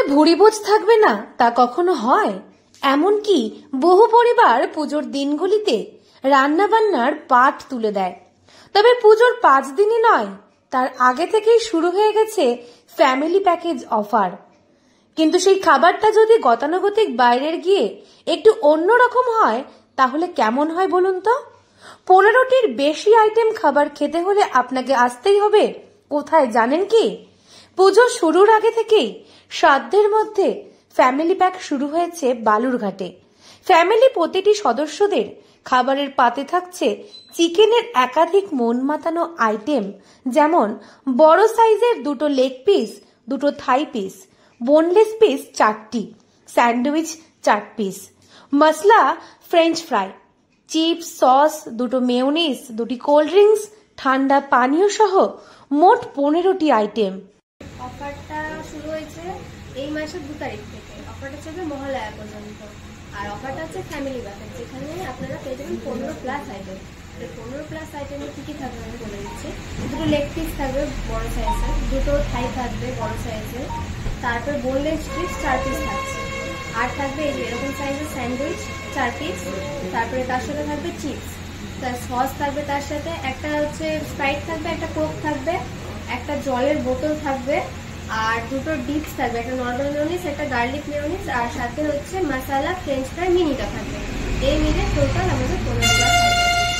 পুজোয় ভুরিভোজ থাকবে না তা কখনো হয়? এমনকি বহু পরিবার পুজোর দিনগুলিতে রান্নাবান্নার পাট তুলে দেয়। তবে পুজোর 5 দিনই নয়, তার আগে থেকেই শুরু হয়ে গেছে ফ্যামিলি প্যাকেজ অফার। কিন্তু সেই খাবারটা যদি গতানুগতিক বাইরের গিয়ে একটু অন্যরকম হয় তাহলে কেমন হয় বলুন তো? 15টির বেশি আইটেম খাবার খেতে হলে আপনাকে আসতেই হবে কোথায় জানেন কি? পুজো শুরুর আগে থেকেই সাধ্যের মধ্যে ফ্যামিলি প্যাক শুরু হয়েছে বালুরঘাটে। ফ্যামিলি প্রতিটি সদস্যদের খাবারের পাতে থাকছে চিকেনের একাধিক মন মাতানো আইটেম, যেমন বড় সাইজের 2টো লেগ পিস, 2টো থাই পিস, বোনলেস পিস 4টি, sandwich 4 piece, masala french fry, chips, sauce, 2টো মেয়োনিজ, 2টি কোল্ড ড্রিঙ্কস, ঠান্ডা পানীয় সহ মোট 15টি আইটেম। অফারটা শুরু হয়েছে এই মাসের 2 তারিখ থেকে। অফারটা চলবে মহালয়া পর্যন্ত। আর অফারটা হচ্ছে ফ্যামিলি প্যাকেজ, যেখানে আপনারা পেয়ে যাবেন 15+ আইটেম। 15+ আইটেমে কি কি থাকবে আমি বলে দিচ্ছি। 2টো লেগ পিস থাকবে বড় সাইজের, 2টো থাই থাকবে বড় সাইজের, তারপর বোনলেস চিপস 4 পিস থাকছে, আর থাকবে এই এরকম সাইজের স্যান্ডউইচ 4 পিস, তারপরে তার সাথে থাকবে চিপস, তার সস থাকবে, তার সাথে একটা হচ্ছে স্প্রাইট থাকবে, একটা কোক থাকবে, একটা জলের বোতল থাকবে, আর 2টো ডিপস থাকবে, একটা নর্মাল মেয়োনিজ, একটা গার্লিক মেয়োনিজ, আর সাথে হচ্ছে মশলা ফ্রেঞ্চ ফ্রাই মিনিটা থাকবে। এই মিলে টোটাল আমাদের 15+ থাকবে।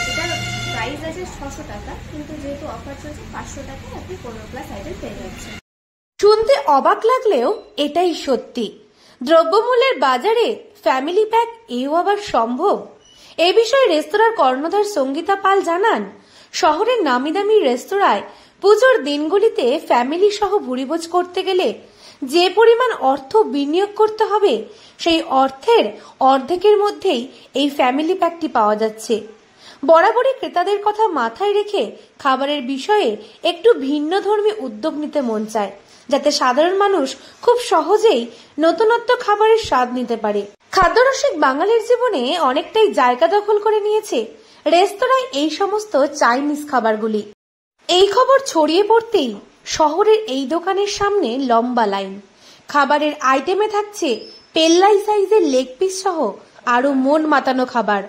এটার প্রাইস আছে 600 টাকা, কিন্তু যেহেতু অফার চলছে 500 টাকায় আপনি 15+ আইটেম পেয়ে যাচ্ছেন। শুনতে অবাক লাগলেও এটাই সত্যি। দ্রব্যমূল্যের বাজারে ফ্যামিলি প্যাক এও আবার সম্ভব? এ বিষয়ে রেস্তোরাঁর কর্ণধার সঙ্গীতা পাল জানান, শহরের নামি দামি রেস্তোরাঁয় পুজোর দিনগুলিতে ফ্যামিলি সহ ভুরিভোজ করতে গেলে যে পরিমাণ অর্থ বিনিয়োগ করতে হবে সেই অর্থের অর্ধেকের মধ্যেই এই ফ্যামিলি প্যাকটি পাওয়া যাচ্ছে। বরাবরই ক্রেতাদের কথা মাথায় রেখে খাবারের বিষয়ে একটু ভিন্নধর্মী উদ্যোগ নিতে মন চায়, যাতে সাধারণ মানুষ খুব সহজেই নতুনত্ব খাবারের স্বাদ নিতে পারে। খাদ্যরসিক বাঙালির জীবনে অনেকটাই জায়গা দখল করে নিয়েছে রেস্তোরাঁয় এই সমস্ত চাইনিজ খাবারগুলি। এই খবর ছড়িয়ে পড়তেই শহরের এই দোকানের সামনে লম্বা লাইন। খাবারের আইটেমে থাকছে পেল্লাই সাইজের লেগ পিস সহ আরো মন মাতানো খাবার।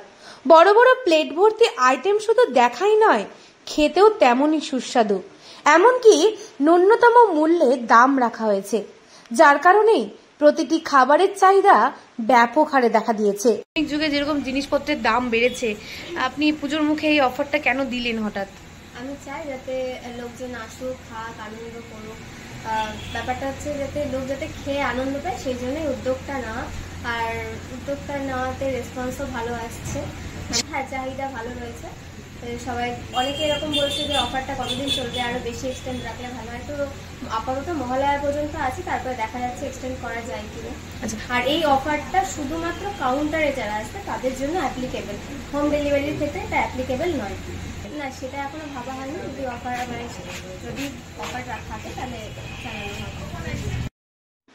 বড় বড় প্লেট ভর্তি আইটেম শুধু দেখাই নয়, খেতেও তেমনই সুস্বাদু। এমনকি ন্যূনতম মূল্যে দাম রাখা হয়েছে, যার কারণেই প্রতিটি খাবারের চাহিদা ব্যাপক হারে দেখা দিয়েছে। যুগে যেরকম জিনিসপত্রের দাম বেড়েছে, আপনি পুজোর মুখে এই অফারটা কেন দিলেন হঠাৎ? আমি চাই যাতে লোকজন আসুক, খাক, আনন্দ করুক। ব্যাপারটা হচ্ছে যাতে লোক যাতে খেয়ে আনন্দ পায়, সেই জন্যই উদ্যোগটা নেওয়া। আর উদ্যোগটা নেওয়াতে রেসপন্সও ভালো আসছে, হ্যাঁ চাহিদা ভালো রয়েছে। সবাই অনেকে এরকম বলছে যে অফারটা কতদিন চলবে, আরো বেশি এক্সটেন্ড রাখলে ভালো হয়। তো আপাতত মহালয়া পর্যন্ত আছে, তারপরে দেখা যাচ্ছে এক্সটেন্ড করা যায় কিনা। আর এই অফারটা শুধুমাত্র কাউন্টারে যারা আসবে তাদের জন্য অ্যাপ্লিকেবল, হোম ডেলিভারির ক্ষেত্রে এটা অ্যাপ্লিকেবল নয়। না, সেটা এখনো ভাবা হয়নি। যদি অফার থাকে তাহলে জানানো হবে।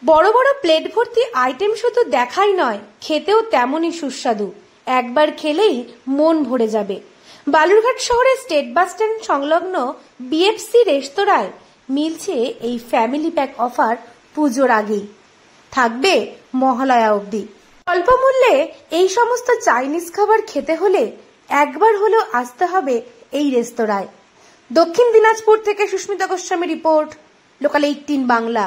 বড় বড় প্লেট ভর্তি আইটেম শুধু দেখাই নয়, খেতেও তেমনই সুস্বাদু। একবার খেলেই মন ভরে যাবে। বালুরঘাট শহরের স্টেট বাস স্ট্যান্ড সংলগ্ন বিএফসি রেস্তোরাঁয় মিলছে এই ফ্যামিলি প্যাক অফার পুজোর আগেই, থাকবে মহালয়া অবধি। অল্প মূল্যে এই সমস্ত চাইনিজ খাবার খেতে হলে একবার হলেও আসতে হবে এই রেস্তোরাঁয়। দক্ষিণ দিনাজপুর থেকে সুস্মিতা গোস্বামী রিপোর্ট, লোকাল 18 বাংলা।